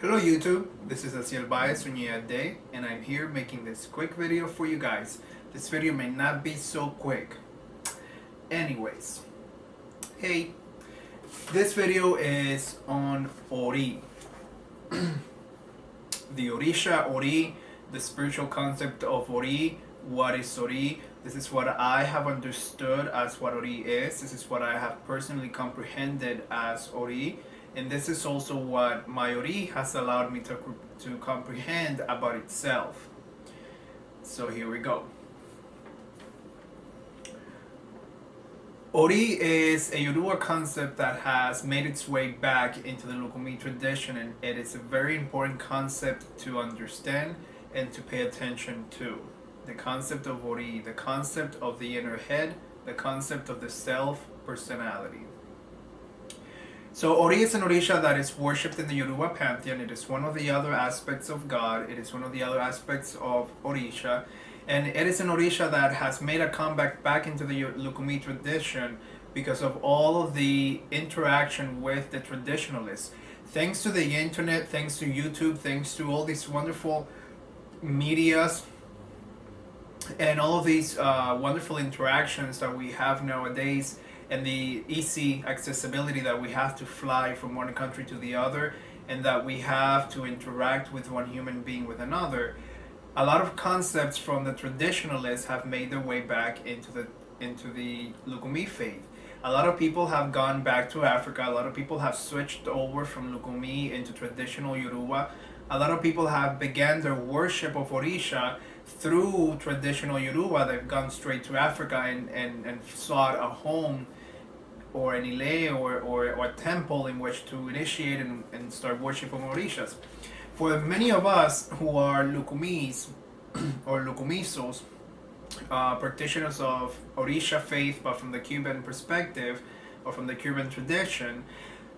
Hello YouTube, this is Asiel Day, and I'm here making this quick video for you guys. This video may not be so quick. Anyways, hey, this video is on Ori. The Orisha Ori, the spiritual concept of Ori. What is Ori? This is what I have understood as what Ori is. This is what I have personally comprehended as Ori. And this is also what my Ori has allowed me to comprehend about itself. So here we go. Ori is a Yoruba concept that has made its way back into the Lukumi tradition, and it is a very important concept to understand and to pay attention to. The concept of Ori, the concept of the inner head, the concept of the self personality. So Ori is an Orisha that is worshipped in the Yoruba pantheon. It is one of the other aspects of God. It is one of the other aspects of Orisha. And it is an Orisha that has made a comeback back into the Lukumi tradition because of all of the interaction with the traditionalists. Thanks to the internet, thanks to YouTube, thanks to all these wonderful medias and all of these wonderful interactions that we have nowadays, and the easy accessibility that we have to fly from one country to the other, and that we have to interact with one human being with another, a lot of concepts from the traditionalists have made their way back into the Lukumi faith. A lot of people have gone back to Africa. A lot of people have switched over from Lukumi into traditional Yoruba. A lot of people have began their worship of Orisha through traditional Yoruba. They've gone straight to Africa and sought a home or an ile or a temple in which to initiate and start worshiping Orishas. For many of us who are Lukumis or Lukumisos, practitioners of Orisha faith, but from the Cuban perspective or from the Cuban tradition,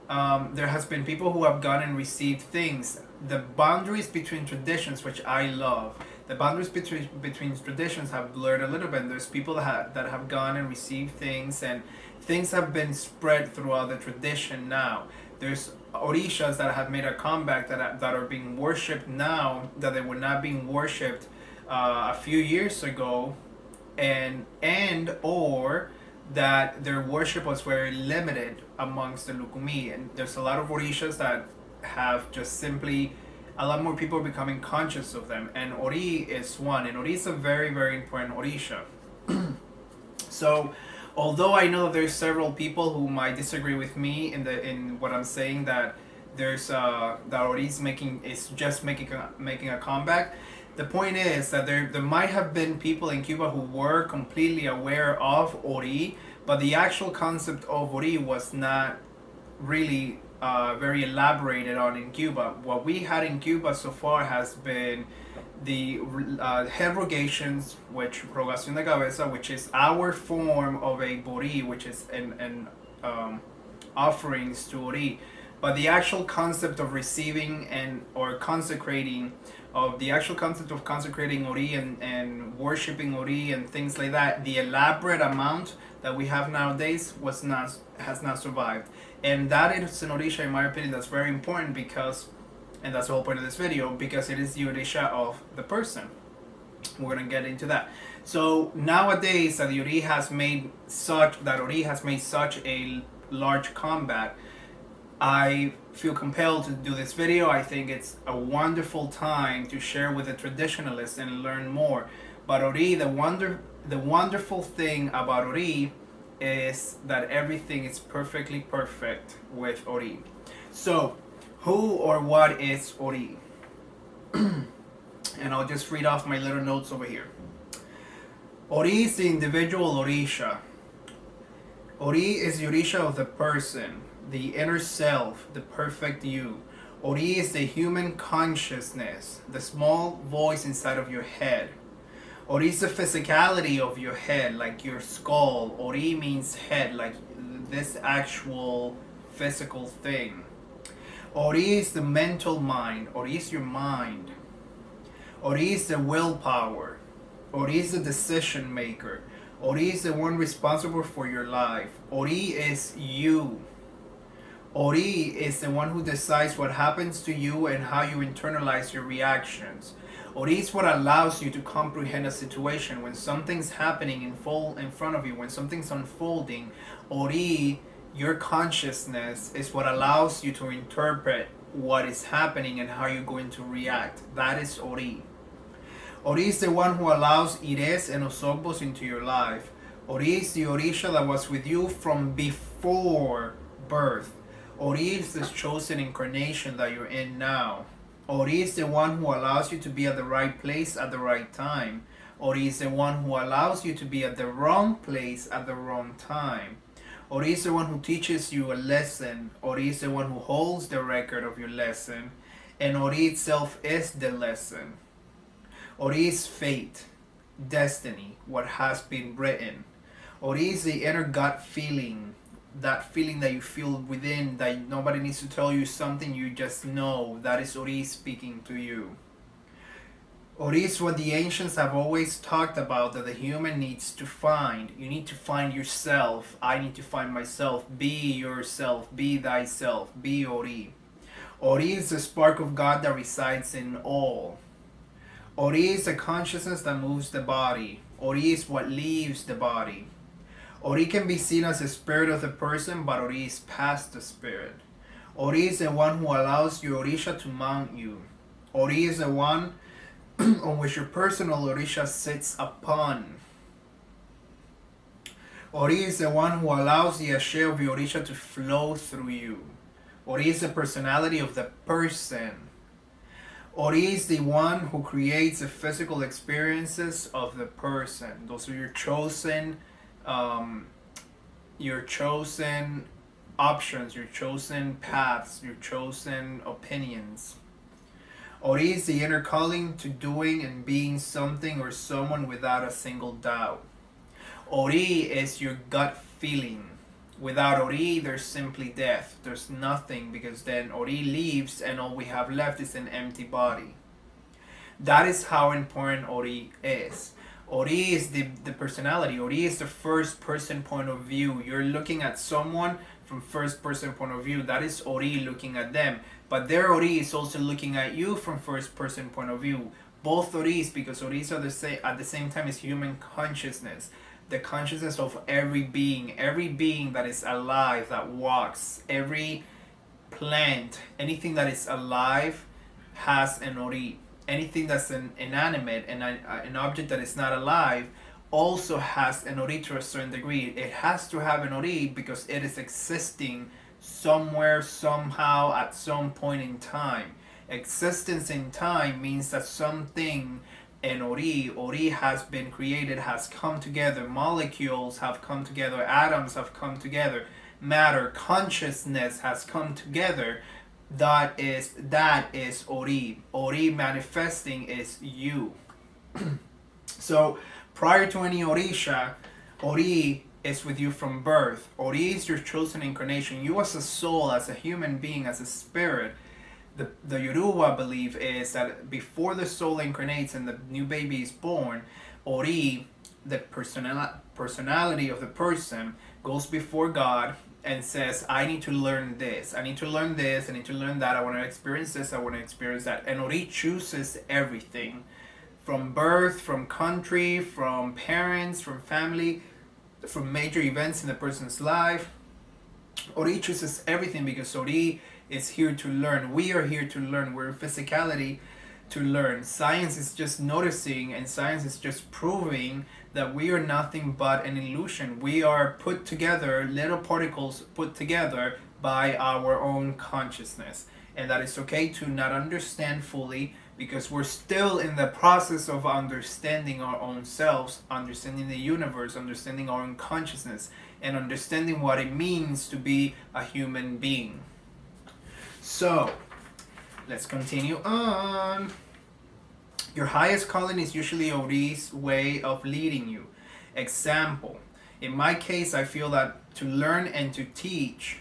there has been people who have gone and received things. The boundaries between traditions, which I love, the boundaries between traditions have blurred a little bit. There's people that have gone and received things, and things have been spread throughout the tradition now. There's Orishas that have made a comeback that are being worshipped now that they were not being worshipped a few years ago, and or that their worship was very limited amongst the Lukumi. And there's a lot of Orishas that have just simply, a lot more people are becoming conscious of them, and Ori is one, and Ori is a very, very important Orisha. So although I know there's several people who might disagree with me in what I'm saying, that there's that Ori is just making a comeback, the point is that there might have been people in Cuba who were completely aware of Ori, but the actual concept of Ori was not really very elaborated on in Cuba. What we had in Cuba so far has been the head rogations, which rogación de cabeza, which is our form of a bori, which is an offerings to Ori. But the actual concept of receiving or consecrating, of the actual concept of consecrating Ori and worshiping Ori and things like that, the elaborate amount that we have nowadays has not survived. And that is an Orisha, in my opinion, that's very important because, and that's the whole point of this video, because it is the Orisha of the person. We're gonna get into that. So nowadays that Ori has made such a large comeback, I feel compelled to do this video. I think it's a wonderful time to share with the traditionalists and learn more. But Ori, the wonderful thing about Ori is that everything is perfectly perfect with Ori. So, who or what is Ori? And I'll just read off my little notes over here. Ori is the individual Orisha. Ori is the Orisha of the person, the inner self, the perfect you. Ori is the human consciousness, the small voice inside of your head. Ori is the physicality of your head, like your skull. Ori means head, like this actual physical thing. Ori is the mental mind. Ori is your mind. Ori is the willpower. Ori is the decision maker. Ori is the one responsible for your life. Ori is you. Ori is the one who decides what happens to you and how you internalize your reactions. Ori is what allows you to comprehend a situation when something's happening in front of you, when something's unfolding. Ori, your consciousness, is what allows you to interpret what is happening and how you're going to react. That is Ori. Ori is the one who allows Ires and Osobos into your life. Ori is the Orisha that was with you from before birth. Ori is the chosen incarnation that you're in now. Ori is the one who allows you to be at the right place at the right time. Ori is the one who allows you to be at the wrong place at the wrong time. Ori is the one who teaches you a lesson. Ori is the one who holds the record of your lesson. And Ori itself is the lesson. Ori is fate, destiny, what has been written. Ori is the inner gut feeling, that feeling that you feel within, that nobody needs to tell you something, you just know. That is Ori speaking to you. Ori is what the ancients have always talked about, that the human needs to find. You need to find yourself. I need to find myself. Be yourself. Be thyself. Be Ori. Ori is the spark of God that resides in all. Ori is the consciousness that moves the body. Ori is what leaves the body. Ori can be seen as the spirit of the person, but Ori is past the spirit. Ori is the one who allows your Orisha to mount you. Ori is the one on which your personal Orisha sits upon. Ori is the one who allows the Ashe of your Orisha to flow through you. Ori is the personality of the person. Ori is the one who creates the physical experiences of the person. Those are your chosen options, your chosen paths, your chosen opinions. Ori is the inner calling to doing and being something or someone without a single doubt. Ori is your gut feeling. Without Ori, there's simply death. There's nothing, because then Ori leaves and all we have left is an empty body. That is how important Ori is. Ori is the personality. Ori is the first person point of view. You're looking at someone from first person point of view. That is Ori looking at them. But their Ori is also looking at you from first person point of view. Both Oris, because Oris are at the same time as human consciousness. The consciousness of every being that is alive, that walks, every plant, anything that is alive has an Ori. Anything that's inanimate and an object that is not alive also has an Ori to a certain degree. It has to have an Ori because it is existing somewhere, somehow, at some point in time. Existence in time means that something, an Ori has been created, has come together. Molecules have come together. Atoms have come together. Matter, consciousness has come together. That is Ori. Ori manifesting is you. So prior to any Orisha, Ori is with you from birth. Ori is your chosen incarnation. You as a soul, as a human being, as a spirit. The Yoruba belief is that before the soul incarnates and the new baby is born, Ori, the personality of the person, goes before God and says, I need to learn this, I need to learn this, I need to learn that, I want to experience this, I want to experience that. And Ori chooses everything. From birth, from country, from parents, from family, from major events in the person's life. Ori chooses everything because Ori is here to learn. We are here to learn. We're physicality to learn. Science is just noticing, and science is just proving that we are nothing but an illusion. We are put together, little particles put together by our own consciousness. And that it's okay to not understand fully, because we're still in the process of understanding our own selves, understanding the universe, understanding our own consciousness, and understanding what it means to be a human being. So, let's continue on. Your highest calling is usually Ori's way of leading you. Example, in my case, I feel that to learn and to teach,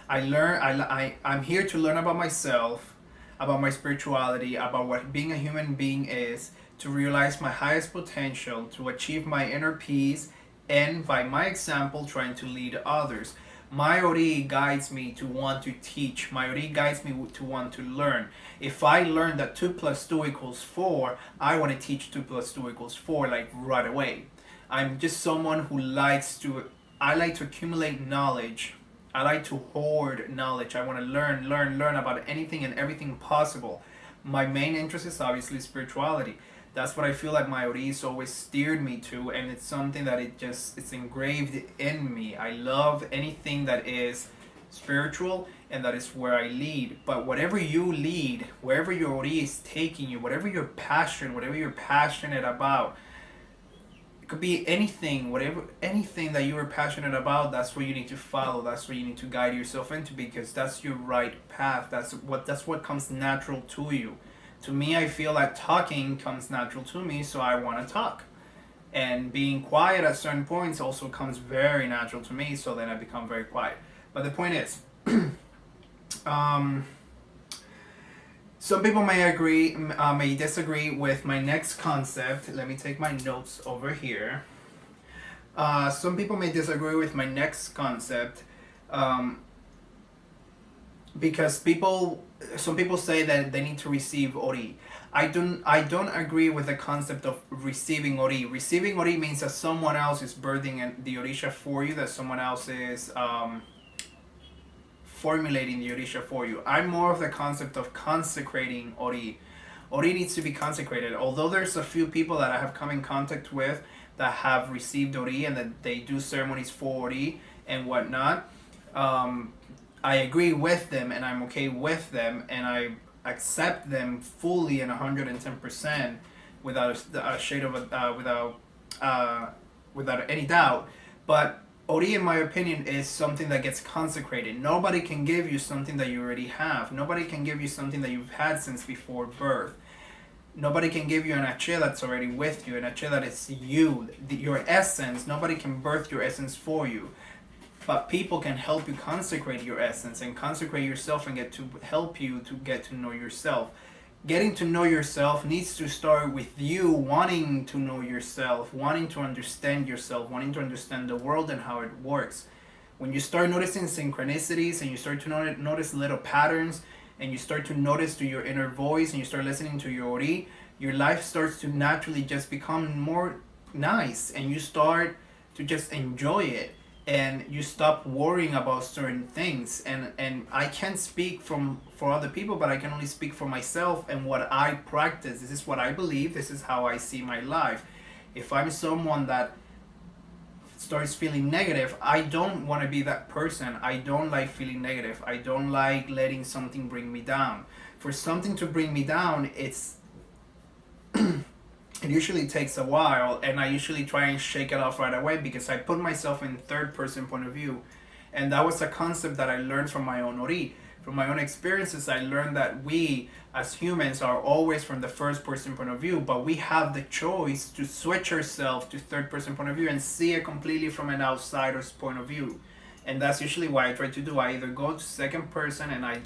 I'm here to learn about myself, about my spirituality, about what being a human being is, to realize my highest potential, to achieve my inner peace, and by my example, trying to lead others. My Ori guides me to want to teach. My Ori guides me to want to learn. If I learn that 2 plus 2 equals 4, I want to teach 2 plus 2 equals 4 like right away. I'm just someone who I like to accumulate knowledge. I like to hoard knowledge. I want to learn about anything and everything possible. My main interest is obviously spirituality. That's what I feel like my Oris always steered me to, and it's something that it's engraved in me. I love anything that is spiritual, and that is where I lead. But whatever you lead, wherever your Ori is taking you, whatever whatever you're passionate about, it could be anything, anything that you are passionate about, that's what you need to follow. That's what you need to guide yourself into, because that's your right path. That's what comes natural to you. To me, I feel like talking comes natural to me, so I want to talk. And being quiet at certain points also comes very natural to me, so then I become very quiet. But the point is, some people may disagree with my next concept. Let me take my notes over here. Some people may disagree with my next concept, because some people say that they need to receive Ori. I don't agree with the concept of receiving Ori. Receiving Ori means that someone else is birthing the Orisha for you, that someone else is formulating the Orisha for you. I'm more of the concept of consecrating Ori. Ori needs to be consecrated. Although there's a few people that I have come in contact with that have received Ori and that they do ceremonies for Ori and whatnot, I agree with them, and I'm okay with them, and I accept them fully and 110% without a shade of without any doubt. But Ori, in my opinion, is something that gets consecrated. Nobody can give you something that you already have. Nobody can give you something that you've had since before birth. Nobody can give you an Asiel that's already with you, an Asiel that is you, your essence. Nobody can birth your essence for you. But people can help you consecrate your essence and consecrate yourself and get to help you to get to know yourself. Getting to know yourself needs to start with you wanting to know yourself, wanting to understand yourself, wanting to understand the world and how it works. When you start noticing synchronicities and you start to notice little patterns, and you start to notice to your inner voice and you start listening to your Ori, your life starts to naturally just become more nice, and you start to just enjoy it, and you stop worrying about certain things. And I can't speak for other people, but I can only speak for myself and what I practice. This is what I believe. This is how I see my life. If I'm someone that starts feeling negative, I don't want to be that person. I don't like feeling negative. I don't like letting something bring me down. For something to bring me down, it usually takes a while, and I usually try and shake it off right away, because I put myself in third person point of view. And that was a concept that I learned from my own Ori. From my own experiences, I learned that we as humans are always from the first person point of view, but we have the choice to switch ourselves to third person point of view and see it completely from an outsider's point of view. And that's usually what I try to do. I either go to second person and I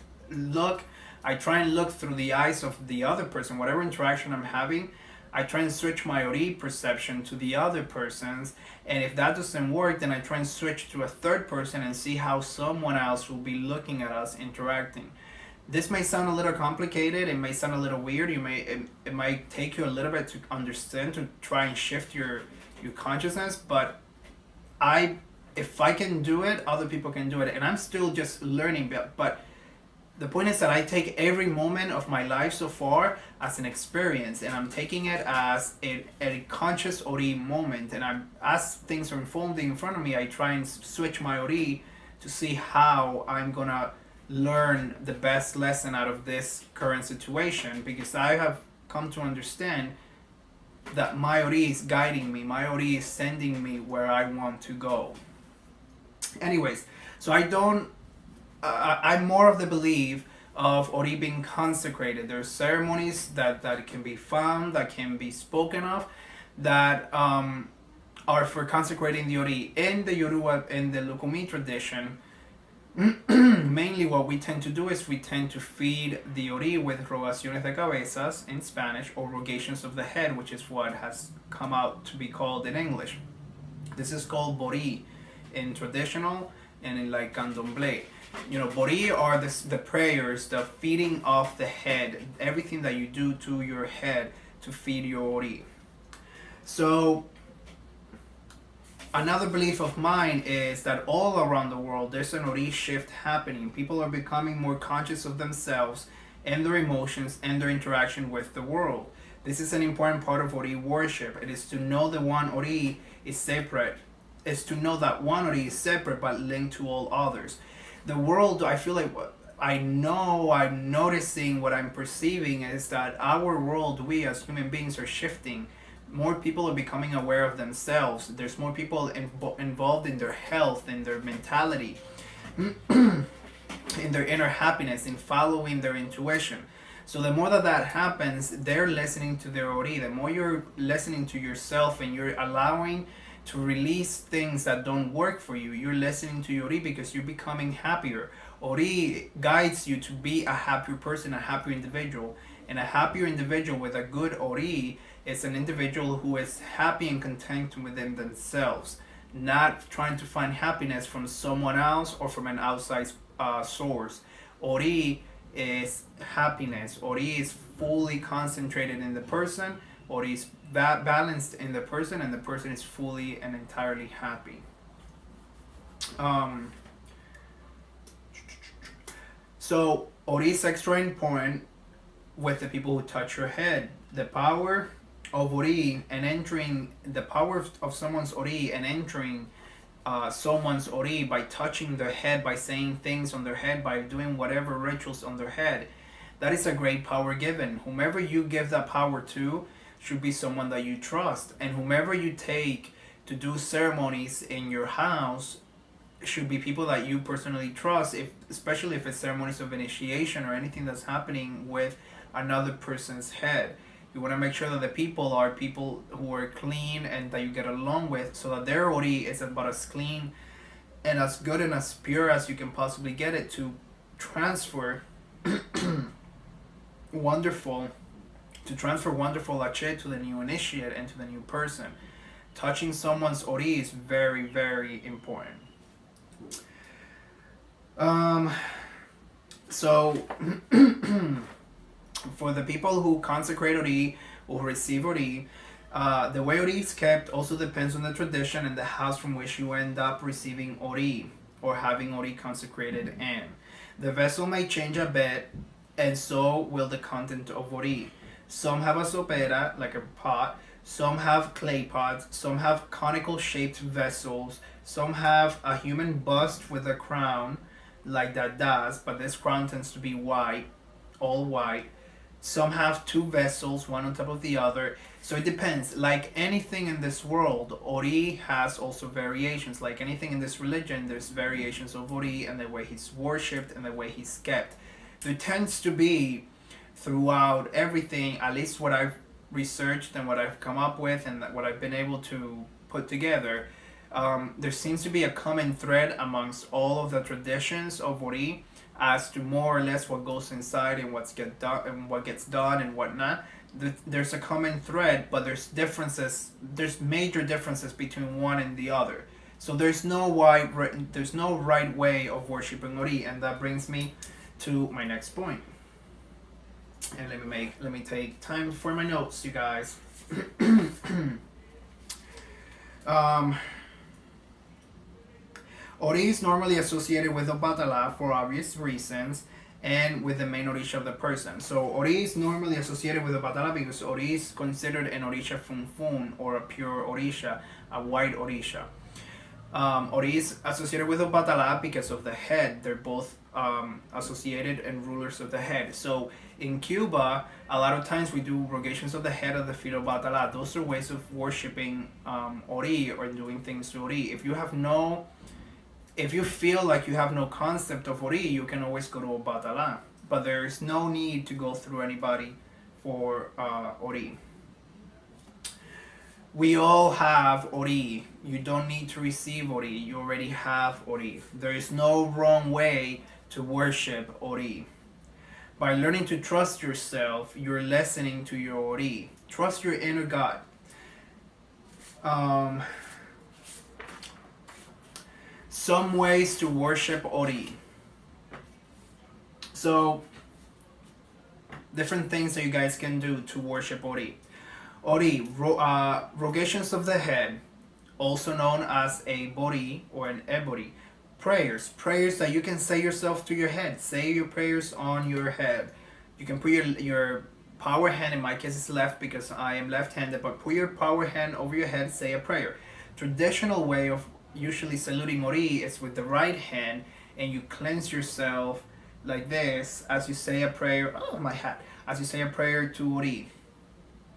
try and look through the eyes of the other person, whatever interaction I'm having. I try and switch my Ori perception to the other person's, and if that doesn't work, then I try and switch to a third person and see how someone else will be looking at us interacting. This may sound a little complicated, it may sound a little weird, it might take you a little bit to understand, to try and shift your consciousness, but if I can do it, other people can do it, and I'm still just learning, but the point is that I take every moment of my life so far as an experience, and I'm taking it as a conscious Ori moment. And as things are unfolding in front of me, I try and switch my Ori to see how I'm gonna learn the best lesson out of this current situation, because I have come to understand that my Ori is guiding me, my Ori is sending me where I want to go. Anyways, so I'm more of the belief of Ori being consecrated. There's ceremonies that can be found, that can be spoken of, that are for consecrating the Ori. In the Yoruba, in the Lukumi tradition, mainly what we tend to do is we tend to feed the Ori with rogaciones de cabezas in Spanish, or rogations of the head, which is what has come out to be called in English. This is called Bori in traditional and in like candomblé. Ori are the prayers, the feeding of the head, everything that you do to your head to feed your Ori. So another belief of mine is that all around the world there's an Ori shift happening. People are becoming more conscious of themselves and their emotions and their interaction with the world. This is an important part of Ori worship. It is to know the one Ori is separate. Is to know that one Ori is separate but linked to all others. The world, I feel like I'm noticing, what I'm perceiving is that our world, we as human beings, are shifting. More people are becoming aware of themselves. There's more people involved in their health, in their mentality, in their inner happiness, in following their intuition. So the more that happens, they're listening to their Ori. The more you're listening to yourself and you're allowing to release things that don't work for you, you're listening to your Ori because you're becoming happier. Ori guides you to be a happier person, a happier individual. And a happier individual with a good Ori is an individual who is happy and content within themselves, not trying to find happiness from someone else or from an outside source. Ori is happiness. Ori is fully concentrated in the person. Ori is balanced in the person, and the person is fully and entirely happy. So Ori is extra important with the people who touch your head. The power of Ori and entering the power of someone's Ori and entering someone's Ori by touching their head, by saying things on their head, by doing whatever rituals on their head, that is a great power given. Whomever you give that power to should be someone that you trust, and whomever you take to do ceremonies in your house should be people that you personally trust, especially if it's ceremonies of initiation or anything that's happening with another person's head. You want to make sure that the people are people who are clean and that you get along with, so that their Ori is about as clean and as good and as pure as you can possibly get it, to transfer wonderful Ache to the new initiate and to the new person. Touching someone's Ori is very, very important. So for the people who consecrate Ori or receive Ori, the way Ori is kept also depends on the tradition and the house from which you end up receiving Ori or having Ori consecrated in. The vessel may change a bit, and so will the content of Ori. Some have a sopera, like a pot. Some have clay pots. Some have conical shaped vessels. Some have a human bust with a crown, like that does, but this crown tends to be white, all white. Some have two vessels, one on top of the other. So it depends. Like anything in this world, Ori has also variations. Like anything in this religion, there's variations of Ori and the way he's worshipped and the way he's kept. There tends to be, throughout everything, at least what I've researched and what I've come up with and what I've been able to put together, there seems to be a common thread amongst all of the traditions of Ori as to more or less what goes inside and what gets done and whatnot. There's a common thread, but there's differences. There's major differences between one and the other. So there's no right way of worshiping Ori, and that brings me to my next point. And let me take time for my notes, you guys. Ori is normally associated with Obatala for obvious reasons and with the main Orisha of the person. So Ori is normally associated with Obatala because Ori is considered an Orisha Funfun, or a pure Orisha, a white Orisha. Ori is associated with Obatala because of the head. They're both associated and rulers of the head. So in Cuba, a lot of times we do rogations of the head of the feet of Obatala. Those are ways of worshiping Ori or doing things to Ori. If you feel like you have no concept of Ori, you can always go to Obatala. But there is no need to go through anybody for Ori. We all have Ori. You don't need to receive Ori. You already have Ori. There is no wrong way to worship Ori. By learning to trust yourself, you're listening to your Ori. Trust your inner God. some ways to worship Ori. So, different things that you guys can do to worship Ori. Ori, rogations of the head, also known as a bori or an ebori. Prayers that you can say yourself to your head. Say your prayers on your head. You can put your power hand, in my case it's left because I am left-handed, but put your power hand over your head, say a prayer. Traditional way of usually saluting Ori is with the right hand, and you cleanse yourself like this as you say a prayer. Oh, my hat. As you say a prayer to Ori,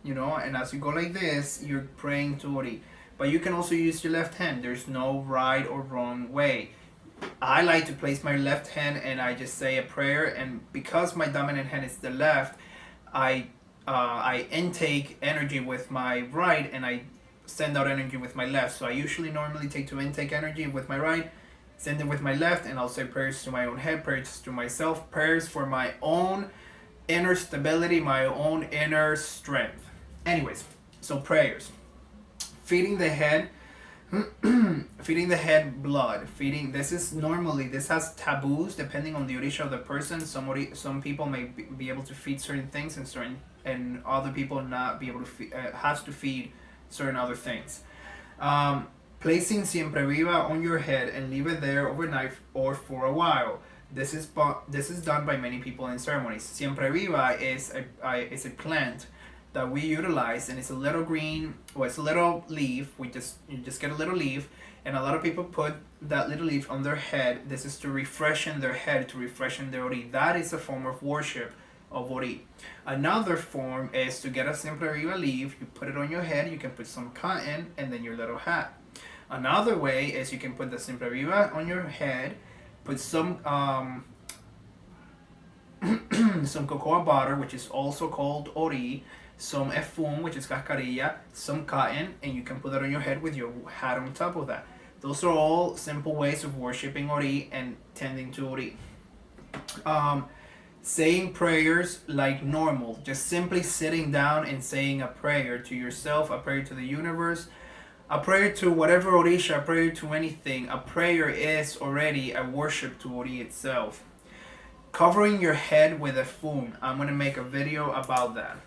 and as you go like this, you're praying to Ori. But you can also use your left hand. There's no right or wrong way. I like to place my left hand and I just say a prayer, and because my dominant hand is the left, I intake energy with my right and I send out energy with my left. So I usually normally take to intake energy with my right, send it with my left, and I'll say prayers to my own head, prayers to myself, prayers for my own inner stability, my own inner strength. Anyways, so prayers. Feeding the head, feeding the head blood. This has taboos depending on the Orisha of the person. Some people may be able to feed certain things, and other people not be able to has to feed certain other things. Placing siempre viva on your head and leave it there overnight or for a while. This is done by many people in ceremonies. Siempre viva is a plant that we utilize, and it's a little green, or it's a little leaf. You just get a little leaf, and a lot of people put that little leaf on their head. This is to refreshen their head, to refreshen their Ori. That is a form of worship of Ori. Another form is to get a Siempre Viva leaf, you put it on your head, you can put some cotton, and then your little hat. Another way is you can put the Siempre Viva on your head, put some some cocoa butter, which is also called Ori, some efun, which is cascarilla, some cotton, and you can put that on your head with your hat on top of that. Those are all simple ways of worshiping Ori and tending to Ori. Saying prayers like normal, just simply sitting down and saying a prayer to yourself, a prayer to the universe, a prayer to whatever Orisha, a prayer to anything. A prayer is already a worship to Ori itself. Covering your head with a fun. I'm going to make a video about that.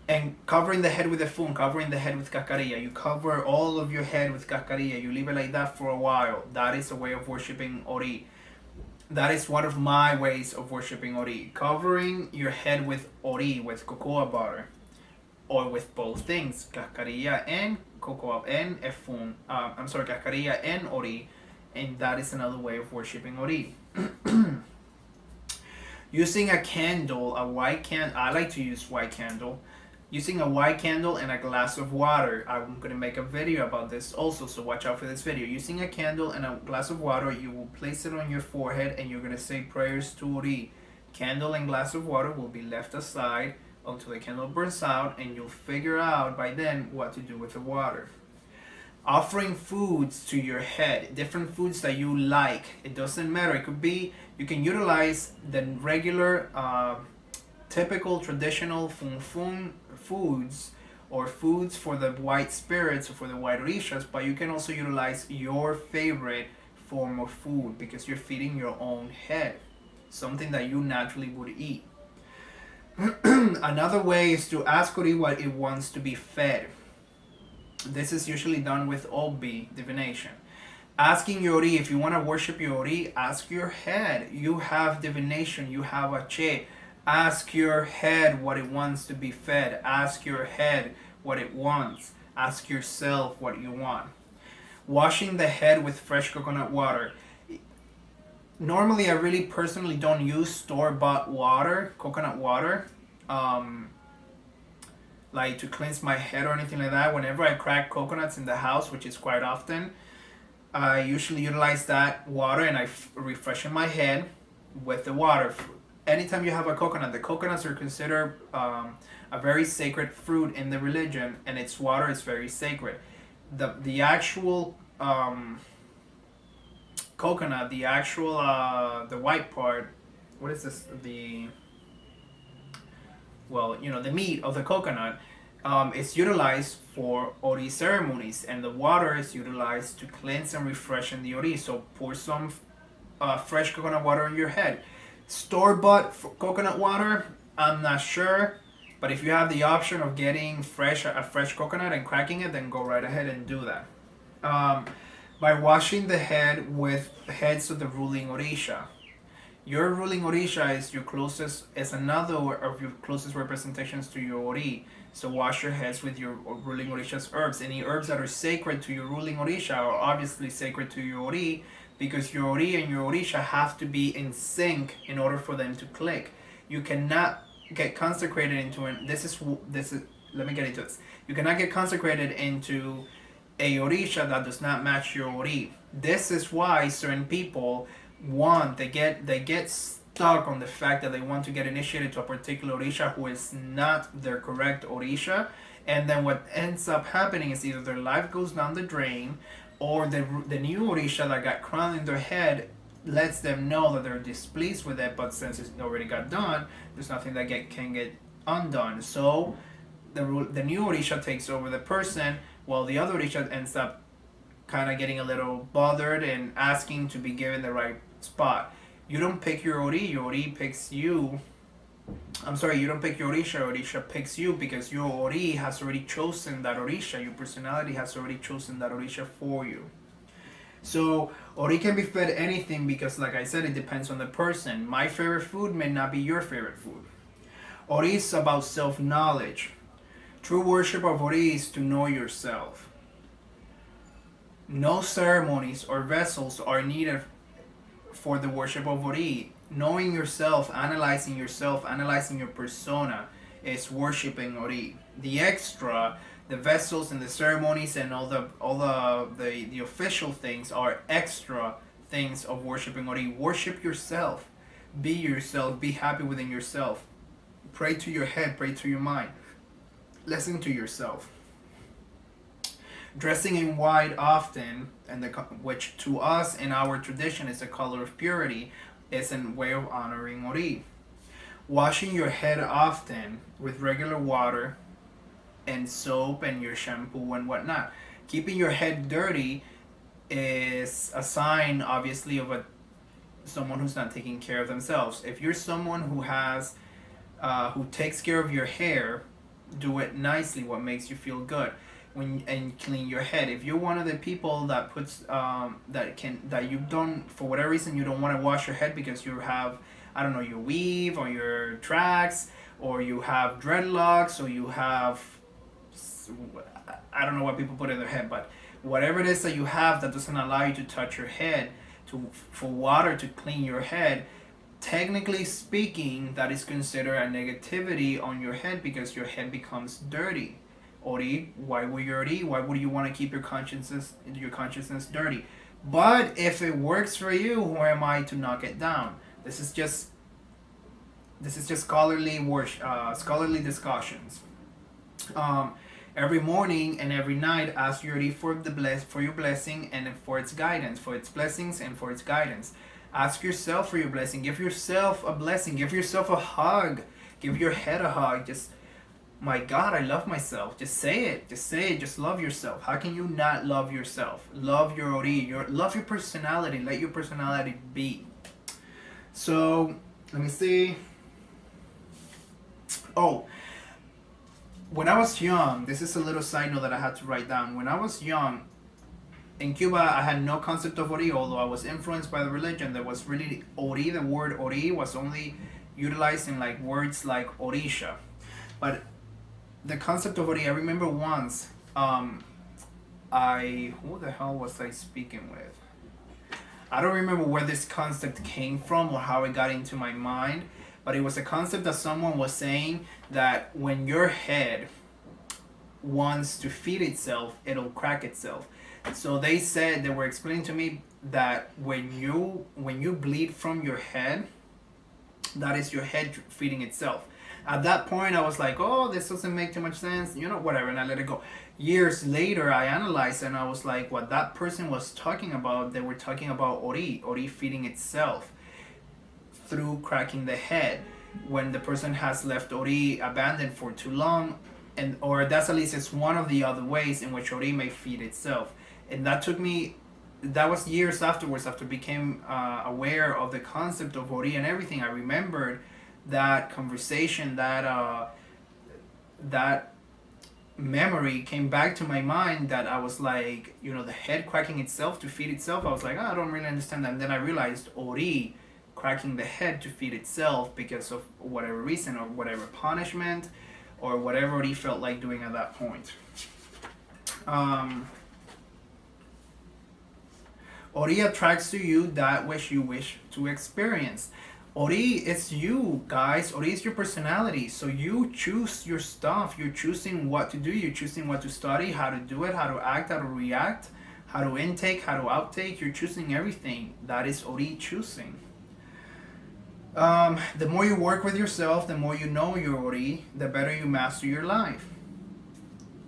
And covering the head with a fun, covering the head with cascarilla. You cover all of your head with cascarilla. You leave it like that for a while. That is a way of worshiping Ori. That is one of my ways of worshiping Ori. Covering your head with Ori, with cocoa butter, or with both things, cascarilla and cocoa and efun. Cascarilla and Ori, and that is another way of worshiping Ori. Using a candle, a white candle. I like to use white candle. Using a white candle and a glass of water. I'm going to make a video about this also, so watch out for this video. Using a candle and a glass of water, you will place it on your forehead and you're going to say prayers to Ori. Candle and glass of water will be left aside until the candle burns out, and you'll figure out by then what to do with the water. Offering foods to your head, different foods that you like. It doesn't matter. It could be, you can utilize the regular, typical, traditional fun foods, or foods for the white spirits or for the white orishas, but you can also utilize your favorite form of food because you're feeding your own head, something that you naturally would eat. Another way is to ask Ori what it wants to be fed. This is usually done with Obi divination. Asking your Ori, if you want to worship your Ori, ask your head. You have divination, you have a che. Ask your head what it wants to be fed. Ask your head what it wants. Ask yourself what you want. Washing the head with fresh coconut water. Normally, I really personally don't use store-bought water, coconut water, like to cleanse my head or anything like that. Whenever I crack coconuts in the house, which is quite often, I usually utilize that water and I refreshen my head with the water. Anytime you have a coconut, the coconuts are considered a very sacred fruit in the religion, and its water is very sacred. The actual coconut, the actual the white part, what is this, the meat of the coconut, It's utilized for Ori ceremonies, and the water is utilized to cleanse and refresh in the Ori. So pour some fresh coconut water on your head. Store bought coconut water, I'm not sure, but if you have the option of getting a fresh coconut and cracking it, then go right ahead and do that. Um, by washing the head with heads of the ruling Orisha. Your ruling Orisha is another of your closest representations to your Ori. So wash your heads with your ruling Orisha's herbs. Any herbs that are sacred to your ruling Orisha are obviously sacred to your Ori, because your Ori and your Orisha have to be in sync in order for them to click. You cannot get consecrated into an this is let me get into this. You cannot get consecrated into a Orisha that does not match your Ori. This is why certain people they get stuck on the fact that they want to get initiated to a particular Orisha who is not their correct Orisha, and then what ends up happening is either their life goes down the drain, or the new Orisha that got crowned in their head lets them know that they're displeased with it, but since it already got done, there's nothing that can get undone. So the new Orisha takes over the person, while the other Orisha ends up kind of getting a little bothered and asking to be given the right spot. You don't pick your Ori picks you. I'm sorry, you don't pick your Orisha picks you, because your Ori has already chosen that Orisha. Your personality has already chosen that Orisha for you. So Ori can be fed anything because, like I said, it depends on the person. My favorite food may not be your favorite food. Ori is about self-knowledge. True worship of Ori is to know yourself. No ceremonies or vessels are needed for the worship of Ori. Knowing yourself, analyzing your persona is worshiping Ori. The extra, the vessels and the ceremonies and all the official things are extra things of worshiping Ori. Worship yourself. Be yourself. Be happy within yourself. Pray to your head. Pray to your mind. Listen to yourself. Dressing in white often, which to us in our tradition is a color of purity, is a way of honoring Ori. Washing your head often with regular water and soap and your shampoo and whatnot. Keeping your head dirty is a sign, obviously, of someone who's not taking care of themselves. If you're someone who takes care of your hair, do it nicely. What makes you feel good, and clean your head. If you're one of the people that that you don't, for whatever reason, you don't want to wash your head because you have, I don't know, your weave or your tracks, or you have dreadlocks, or you have, I don't know what people put in their head, but whatever it is that you have that doesn't allow you to touch your head, for water to clean your head, technically speaking, that is considered a negativity on your head, because your head becomes dirty. Ori, why would you Ori? Why would you want to keep your consciousness dirty? But if it works for you, who am I to knock it down? This is just scholarly discussions. Every morning and every night, ask your Ori for your blessing and for its guidance, for its blessings and for its guidance. Ask yourself for your blessing. Give yourself a blessing. Give yourself a hug. Give your head a hug. Just, my God, I love myself. Just say it. Just say it. Just love yourself. How can you not love yourself? Love your Ori. Love your personality. Let your personality be. So, let me see. Oh, when I was young, this is a little side note that I had to write down. When I was young, in Cuba, I had no concept of Ori, although I was influenced by the religion. There was really Ori. The word Ori was only utilized in like words like Orisha. But the concept of Ori, I remember once, who the hell was I speaking with? I don't remember where this concept came from or how it got into my mind, but it was a concept that someone was saying that when your head wants to feed itself, it'll crack itself. So they were explaining to me that when you bleed from your head, that is your head feeding itself. At that point, I was like, oh, this doesn't make too much sense, whatever, and I let it go. Years later, I analyzed and I was like, what that person was talking about, they were talking about Ori feeding itself through cracking the head. When the person has left Ori abandoned for too long, and or that's at least it's one of the other ways in which Ori may feed itself. And that took me, that was years afterwards, after I became aware of the concept of Ori and everything. I remembered that conversation, that memory came back to my mind, that I was like, the head cracking itself to feed itself. I was like, I don't really understand that. And then I realized Ori cracking the head to feed itself because of whatever reason or whatever punishment or whatever Ori felt like doing at that point. Ori attracts to you that which you wish to experience. Ori is you, guys. Ori is your personality. So you choose your stuff. You're choosing what to do. You're choosing what to study, how to do it, how to act, how to react, how to intake, how to outtake. You're choosing everything. That is Ori choosing. The more you work with yourself, the more you know your Ori, the better you master your life.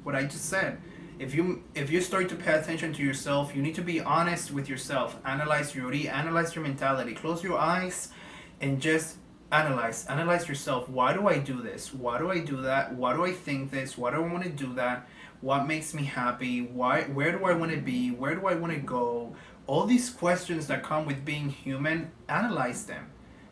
What I just said. If you start to pay attention to yourself, you need to be honest with yourself. Analyze your Ori, analyze your mentality. Close your eyes and just analyze yourself. Why do I do this? Why do I do that? Why do I think this? Why do I want to do that? What makes me happy? Where do I want to be? Where do I want to go? All these questions that come with being human, analyze them.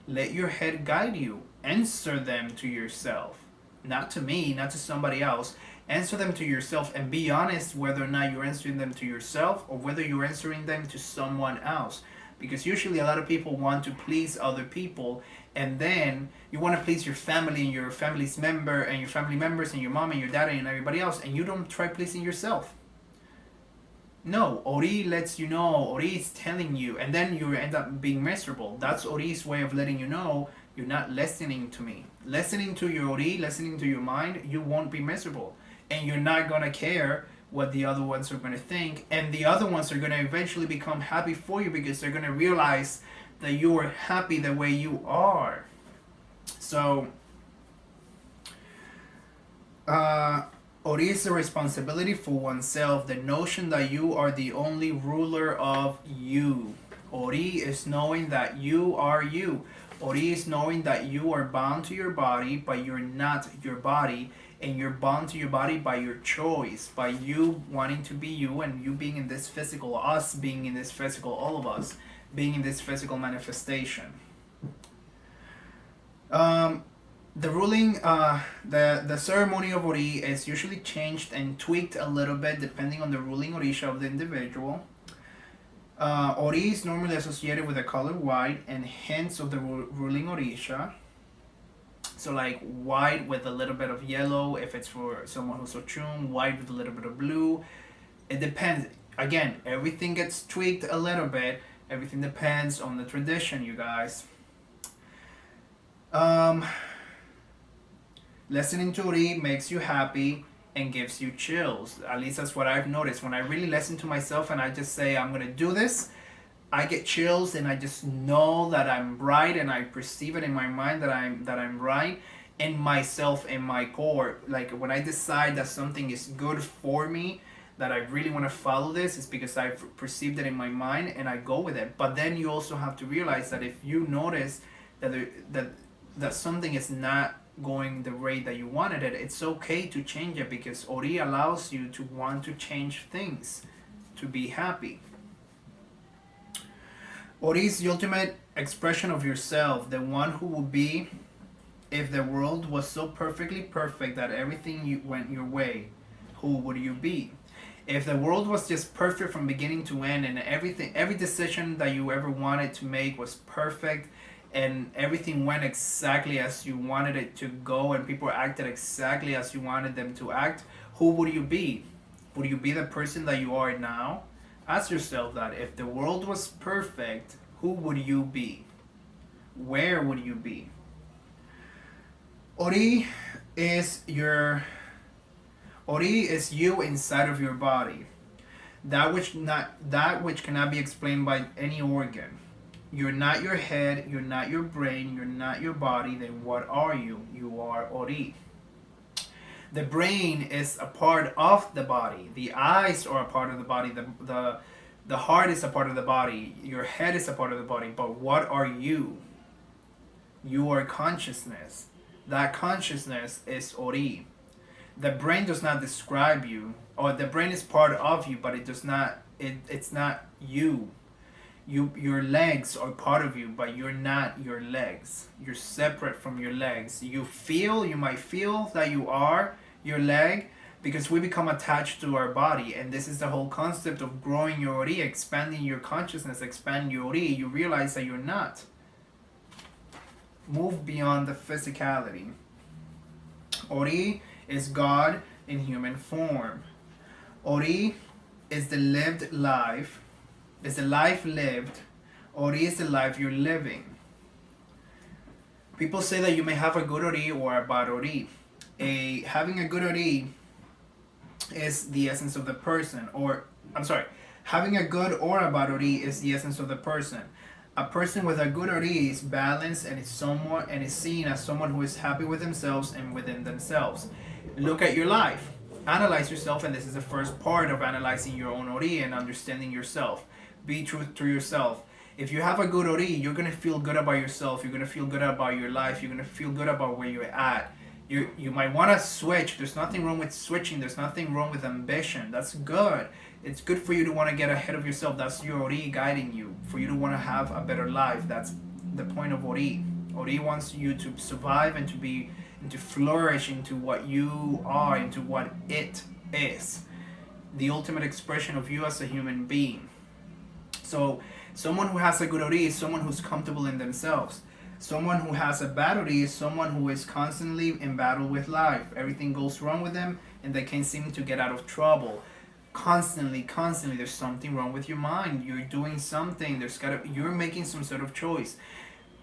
Let your head guide you. Answer them to yourself. Not to me, not to somebody else. Answer them to yourself and be honest whether or not you're answering them to yourself or whether you're answering them to someone else. Because usually a lot of people want to please other people, and then you want to please your family and your family's member and your family members and your mom and your dad and everybody else, and you don't try pleasing yourself. No, Ori lets you know, Ori is telling you, and then you end up being miserable. That's Ori's way of letting you know you're not listening to me. Listening to your Ori, listening to your mind, you won't be miserable. And you're not going to care what the other ones are going to think. And the other ones are going to eventually become happy for you because they're going to realize that you are happy the way you are. So, Ori is the responsibility for oneself, the notion that you are the only ruler of you. Ori is knowing that you are you. Ori is knowing that you are bound to your body, but you're not your body. And you're bound to your body by your choice, by you wanting to be you and you being in this physical, us being in this physical, all of us being in this physical manifestation. The ruling, the ceremony of Ori is usually changed and tweaked a little bit depending on the ruling Orisha of the individual. Ori is normally associated with the color white and hints of the ruling Orisha. So like white with a little bit of yellow if it's for someone who's Ochun, white with a little bit of blue. It depends. Again, everything gets tweaked a little bit. Everything depends on the tradition, you guys. Listening to Ori makes you happy and gives you chills. At least that's what I've noticed. When I really listen to myself and I just say, I'm going to do this, I get chills and I just know that I'm right and I perceive it in my mind that I'm right in myself, in my core. Like when I decide that something is good for me, that I really want to follow this, it's because I've perceived it in my mind and I go with it. But then you also have to realize that if you notice that something is not going the way that you wanted it, it's okay to change it because Ori allows you to want to change things, to be happy. Ori is the ultimate expression of yourself, the one who would be if the world was so perfectly perfect that everything went your way. Who would you be? If the world was just perfect from beginning to end and every decision that you ever wanted to make was perfect and everything went exactly as you wanted it to go and people acted exactly as you wanted them to act, who would you be? Would you be the person that you are now? Ask yourself that. If the world was perfect, who would you be? Where would you be? Ori is you inside of your body. That which cannot be explained by any organ. You're not your head, you're not your brain, you're not your body, then what are you? You are Ori. The brain is a part of the body. The eyes are a part of the body. The heart is a part of the body. Your head is a part of the body. But what are you? You are consciousness. That consciousness is Ori. The brain does not describe you, or the brain is part of you, but it does not. It's not you. Your legs are part of you, but you're not your legs. You're separate from your legs. You might feel that you are your leg, because we become attached to our body, and this is the whole concept of growing your Ori, expanding your consciousness, expanding your Ori. You realize that you're not. Move beyond the physicality. Ori is God in human form. Ori is the lived life, is the life lived. Ori is the life you're living. People say that you may have a good Ori or a bad Ori. Having a good Ori is the essence of the person, or I'm sorry, having a good or a bad Ori is the essence of the person. A person with a good Ori is balanced and is seen as someone who is happy with themselves and within themselves. Look at your life. Analyze yourself, and this is the first part of analyzing your own Ori and understanding yourself. Be true to yourself. If you have a good Ori, you're gonna feel good about yourself. You're gonna feel good about your life. You're gonna feel good about where you're at. You might want to switch. There's nothing wrong with switching. There's nothing wrong with ambition. That's good. It's good for you to want to get ahead of yourself. That's your Ori guiding you. For you to want to have a better life. That's the point of Ori. Ori wants you to survive and to flourish into what you are, into what it is. The ultimate expression of you as a human being. So someone who has a good Ori is someone who's comfortable in themselves. Someone who has a bad Ori is someone who is constantly in battle with life. Everything goes wrong with them and they can't seem to get out of trouble. Constantly, there's something wrong with your mind. You're doing something. You're making some sort of choice.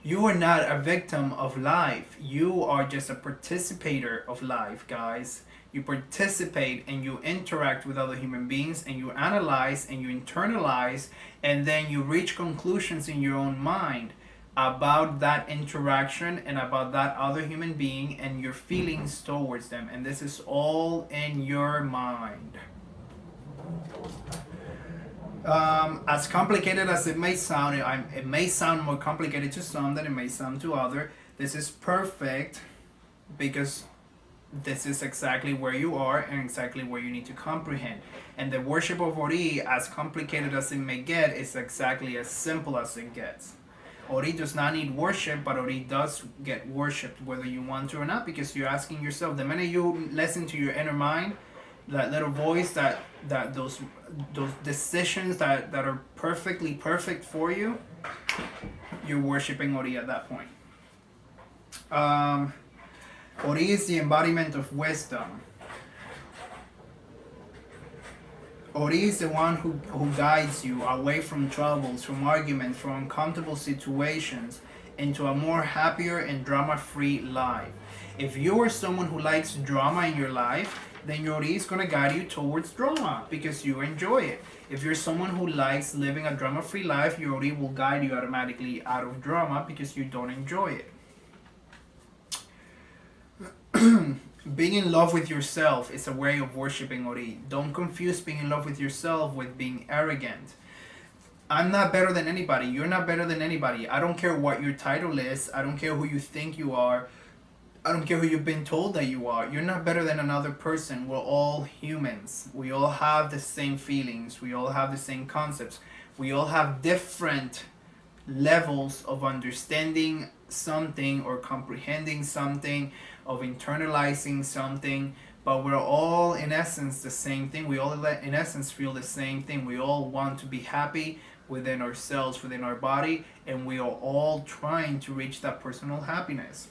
You are not a victim of life. You are just a participator of life, guys. You participate and you interact with other human beings, and you analyze and you internalize, and then you reach conclusions in your own mind about that interaction and about that other human being and your feelings towards them. And this is all in your mind. As complicated as it may sound, it may sound more complicated to some than it may sound to others. This is perfect because this is exactly where you are and exactly where you need to comprehend. And the worship of Ori, as complicated as it may get, is exactly as simple as it gets. Ori does not need worship, but Ori does get worshipped whether you want to or not, because you're asking yourself. The minute you listen to your inner mind, that little voice, that those decisions that are perfectly perfect for you, you're worshiping Ori at that point. Ori is the embodiment of wisdom. Ori is the one who guides you away from troubles, from arguments, from uncomfortable situations, into a more happier and drama-free life. If you are someone who likes drama in your life, then your Ori is going to guide you towards drama because you enjoy it. If you're someone who likes living a drama-free life, your Ori will guide you automatically out of drama because you don't enjoy it. Being in love with yourself is a way of worshiping Ori. Don't confuse being in love with yourself with being arrogant. I'm not better than anybody. You're not better than anybody. I don't care what your title is. I don't care who you think you are. I don't care who you've been told that you are. You're not better than another person. We're all humans. We all have the same feelings. We all have the same concepts. We all have different levels of understanding something or comprehending something, of internalizing something, but we're all in essence the same thing. We all in essence feel the same thing. We all want to be happy within ourselves, within our body, and we are all trying to reach that personal happiness.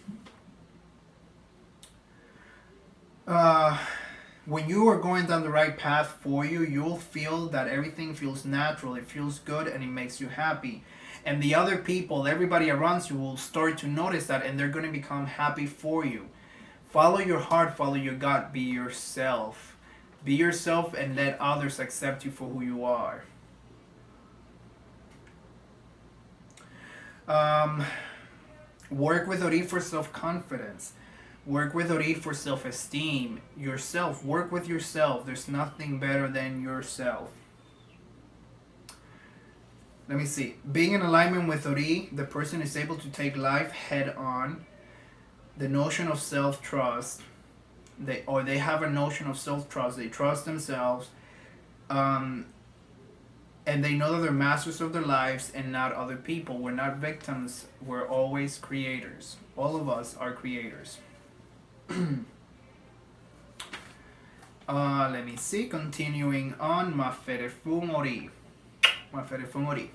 When you are going down the right path for you, you'll feel that everything feels natural, it feels good, and it makes you happy. And the other people, everybody around you will start to notice that, and they're going to become happy for you. Follow your heart, follow your gut, be yourself. Be yourself and let others accept you for who you are. Work with Ori for self-confidence. Work with Ori for self-esteem. Yourself, work with yourself. There's nothing better than yourself. Let me see. Being in alignment with Ori, the person is able to take life head on. The notion of self-trust, They have a notion of self-trust. They trust themselves, um, and they know that they're masters of their lives and not other people. We're not victims. We're always creators. All of us are creators. Let me see. Continuing on, Maferefum Ori. Maferefum Ori.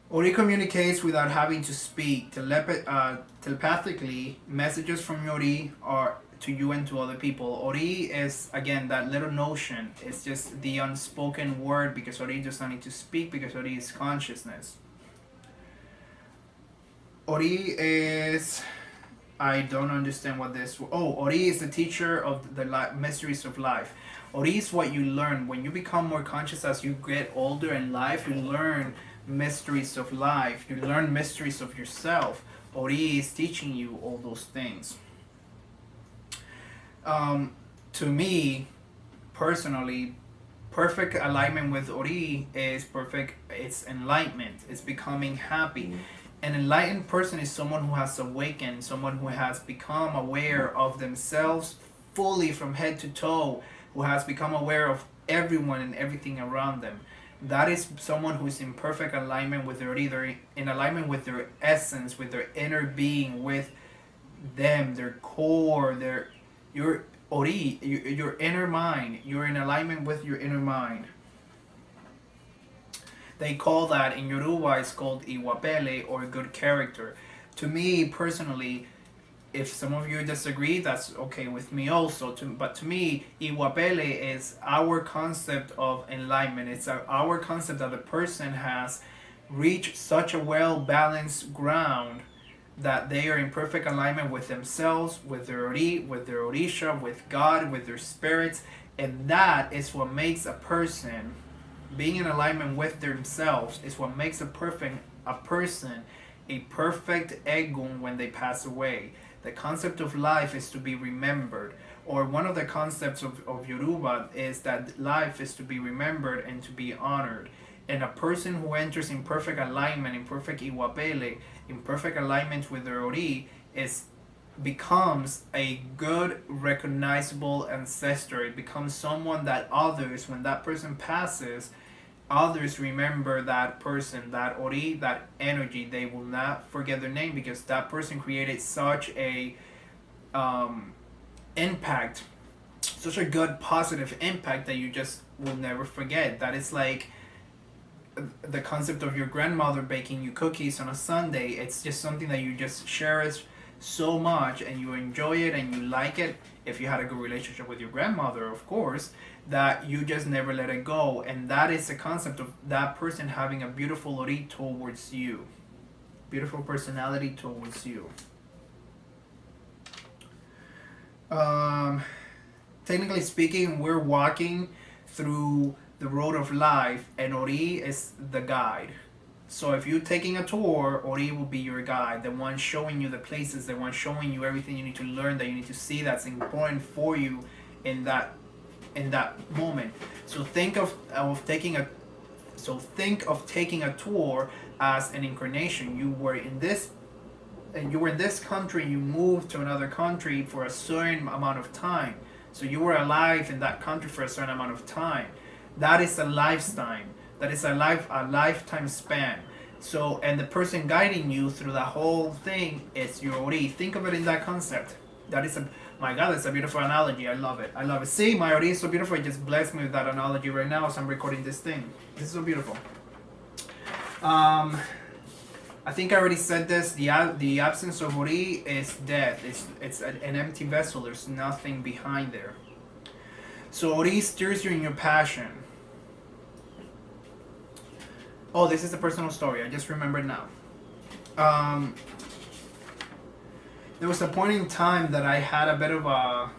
Ori communicates without having to speak. Telepathically, messages from Ori are to you and to other people. Ori is, again, that little notion. It's just the unspoken word, because Ori does not need to speak, because Ori is consciousness. Ori is... I don't understand what this... Oh, Ori is the teacher of the mysteries of life. Ori is what you learn. When you become more conscious as you get older in life, you learn mysteries of life. You learn mysteries of yourself. Ori is teaching you all those things. To me, personally, perfect alignment with Ori is perfect. It's enlightenment. It's becoming happy. An enlightened person is someone who has awakened, someone who has become aware of themselves fully from head to toe, who has become aware of everyone and everything around them. That is someone who is in perfect alignment with their Ori. They're in alignment with their essence, with their inner being, with them, their core, your Ori, your inner mind. You're in alignment with your inner mind. They call that, in Yoruba, it's called Iwapele, or good character. To me, personally, if some of you disagree, that's okay with me also. But to me, Iwapele is our concept of enlightenment. It's our concept that the person has reached such a well-balanced ground that they are in perfect alignment with themselves, with their Ori, with their Orisha, with God, with their spirits. And that is what makes a person... Being in alignment with themselves is what makes a person a perfect egun when they pass away. The concept of life is to be remembered, or one of the concepts of Yoruba is that life is to be remembered and to be honored. And a person who enters in perfect alignment, in perfect iwapele, in perfect alignment with their Ori, becomes a good, recognizable ancestor. It becomes someone that others, when that person passes, others remember that person, that Ori, that energy. They will not forget their name, because that person created such a impact, such a good, positive impact, that you just will never forget. That is like the concept of your grandmother baking you cookies on a Sunday. It's just something that you just cherish so much, and you enjoy it and you like it, if you had a good relationship with your grandmother, of course, that you just never let it go. And that is the concept of that person having a beautiful Ori towards you, beautiful personality towards you. Technically speaking, we're walking through the road of life, and Ori is the guide. So if you're taking a tour, Ori will be your guide, the one showing you the places, the one showing you everything you need to learn, that you need to see, that's important for you in that moment. So think of taking a tour as an incarnation. You were in this country, you moved to another country for a certain amount of time. So you were alive in that country for a certain amount of time. That is a lifetime. That is a lifetime span. So, and the person guiding you through the whole thing is your Ori. Think of it in that concept. My God, that's a beautiful analogy. I love it. See, my Ori is so beautiful. It just blessed me with that analogy right now as I'm recording this thing. This is so beautiful. I think I already said this. The absence of Ori is death. It's an empty vessel. There's nothing behind there. So Ori steers you in your passion. Oh, this is a personal story. I just remembered now. There was a point in time that I had a bit of a...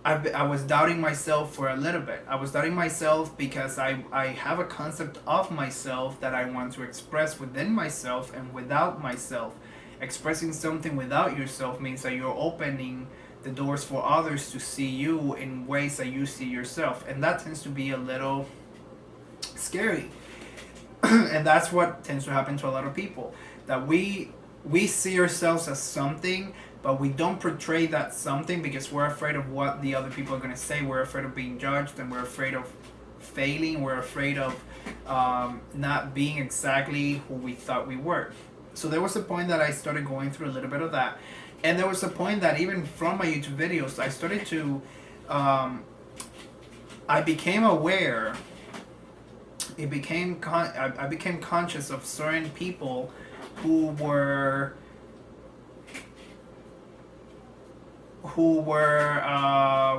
I was doubting myself for a little bit. I was doubting myself because I have a concept of myself that I want to express within myself and without myself. Expressing something without yourself means that you're opening the doors for others to see you in ways that you see yourself, and that tends to be a little scary. And that's what tends to happen to a lot of people, that we see ourselves as something, but we don't portray that something because we're afraid of what the other people are going to say. We're afraid of being judged, and we're afraid of failing. We're afraid of not being exactly who we thought we were. So there was a point that I started going through a little bit of that, and there was a point that even from my YouTube videos, I started to I became aware. I became conscious of certain people who were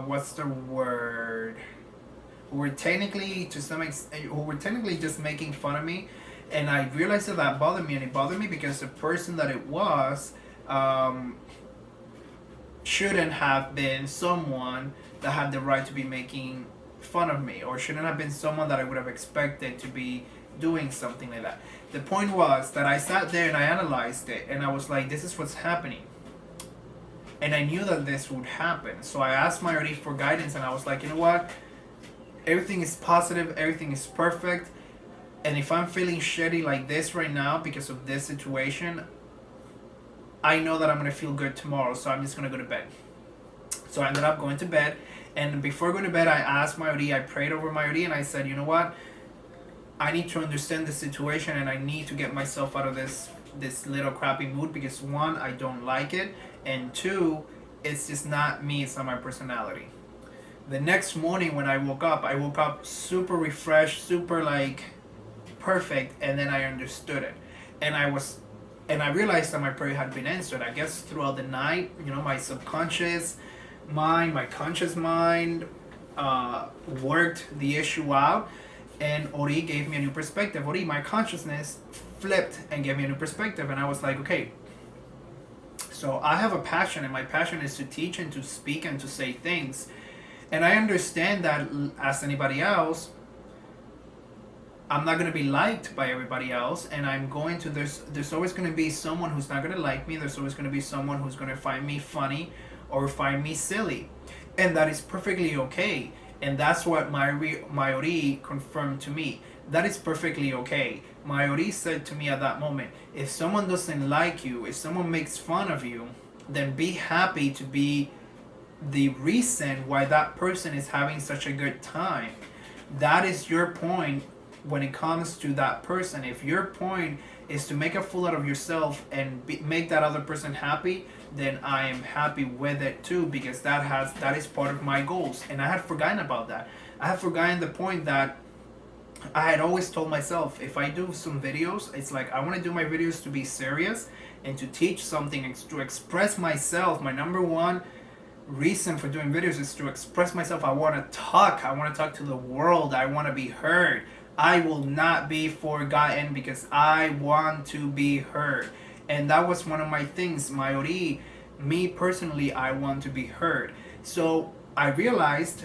what's the word, who were technically just making fun of me. And I realized that bothered me, and it bothered me because the person that it was shouldn't have been someone that had the right to be making fun of me, or shouldn't have been someone that I would have expected to be doing something like that. The point was that I sat there and I analyzed it, and I was like, this is what's happening. And I knew that this would happen. So I asked my Ori for guidance, and I was like, you know what? Everything is positive, everything is perfect. And if I'm feeling shitty like this right now because of this situation, I know that I'm going to feel good tomorrow, so I'm just going to go to bed. So I ended up going to bed, and before going to bed, I asked my Ori, I prayed over my Ori, and I said, you know what? I need to understand the situation, and I need to get myself out of this little crappy mood, because one, I don't like it, and two, it's just not me, it's not my personality. The next morning when I woke up super refreshed, super like perfect, and then I understood it. And I realized that my prayer had been answered. I guess throughout the night, my subconscious mind, my conscious mind worked the issue out, and Ori gave me a new perspective. Ori, my consciousness flipped and gave me a new perspective, and I was like, okay, so I have a passion, and my passion is to teach and to speak and to say things. And I understand that, as anybody else, I'm not going to be liked by everybody else, and there's always going to be someone who's not going to like me. There's always going to be someone who's going to find me funny or find me silly, and that is perfectly okay. And that's what my Ori confirmed to me. That is perfectly okay. My Ori said to me at that moment, if someone doesn't like you, if someone makes fun of you, then be happy to be the reason why that person is having such a good time. That is your point when it comes to that person. If your point is to make a fool out of yourself and make that other person happy, then I am happy with it too, because that is part of my goals. And I had forgotten about that. I had forgotten the point that I had always told myself, if I do some videos, it's like I want to do my videos to be serious and to teach something, to express myself. My number one reason for doing videos is to express myself. I want to talk to the world. I want to be heard. I will not be forgotten, because I want to be heard. And that was one of my things. My Ori, me personally, I want to be heard. So I realized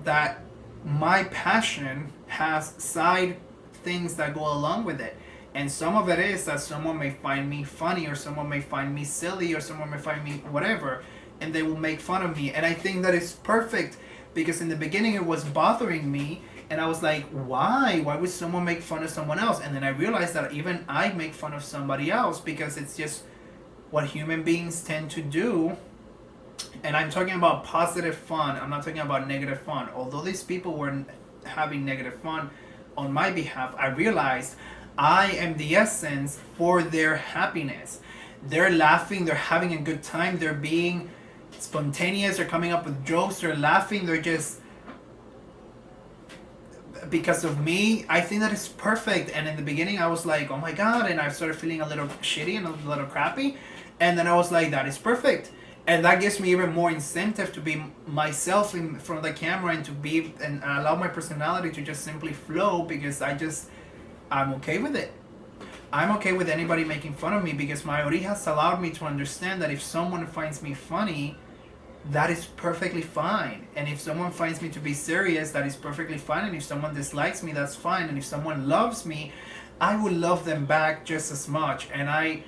that my passion has side things that go along with it. And some of it is that someone may find me funny, or someone may find me silly, or someone may find me whatever, and they will make fun of me. And I think that is perfect, because in the beginning it was bothering me, and I was like, why would someone make fun of someone else? And then I realized that even I make fun of somebody else, because it's just what human beings tend to do. And I'm talking about positive fun, I'm not talking about negative fun. Although these people were having negative fun on my behalf, I realized I am the essence for their happiness. They're laughing, they're having a good time, they're being spontaneous, they're coming up with jokes, they're laughing, they're just, because of me. I think that is perfect. And in the beginning I was like, oh my god, and I started feeling a little shitty and a little crappy, and then I was like, that is perfect. And that gives me even more incentive to be myself in front of the camera, and to be and allow my personality to just simply flow, because I'm okay with it. I'm okay with anybody making fun of me, because my Ori has allowed me to understand that if someone finds me funny, that is perfectly fine. And if someone finds me to be serious, that is perfectly fine. And if someone dislikes me, that's fine. And if someone loves me, I will love them back just as much. And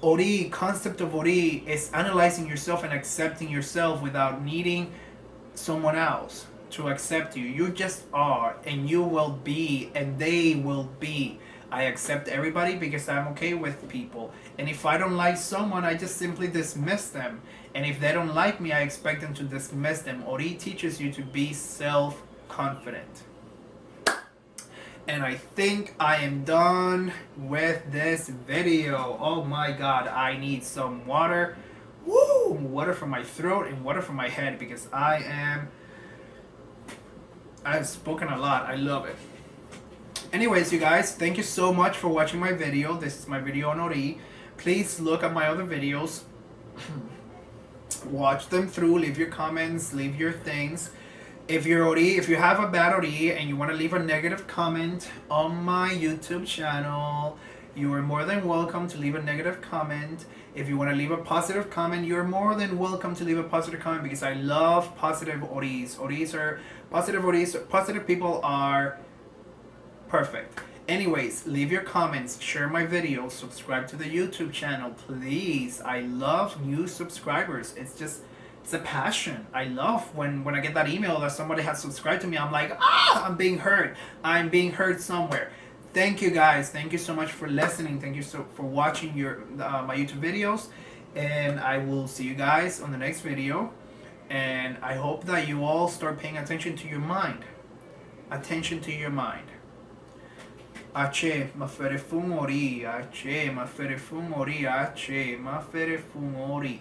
Ori, concept of Ori is analyzing yourself and accepting yourself without needing someone else to accept you. You just are, and you will be, and they will be. I accept everybody because I'm okay with people. And if I don't like someone, I just simply dismiss them. And if they don't like me, I expect them to dismiss them. Ori teaches you to be self-confident. And I think I am done with this video. Oh my god, I need some water. Woo! Water from my throat and water from my head because I've spoken a lot. I love it. Anyways, you guys, thank you so much for watching my video. This is my video on Ori. Please look at my other videos. Watch them through. Leave your comments. Leave your things. If you're Ori, if you have a bad Ori and you want to leave a negative comment on my YouTube channel, you are more than welcome to leave a negative comment. If you want to leave a positive comment, you're more than welcome to leave a positive comment because I love positive Oris. Oris are positive Oris. Positive people are perfect. Anyways, leave your comments, share my videos, subscribe to the YouTube channel, please. I love new subscribers. It's a passion. I love when I get that email that somebody has subscribed to me. I'm like, I'm being heard. I'm being heard somewhere. Thank you guys. Thank you so much for listening. Thank you for watching my YouTube videos. And I will see you guys on the next video. And I hope that you all start paying attention to your mind. Attention to your mind. Ache, ma fere fumori. Ache, ma fere fumori. Ache, ma fere fumori.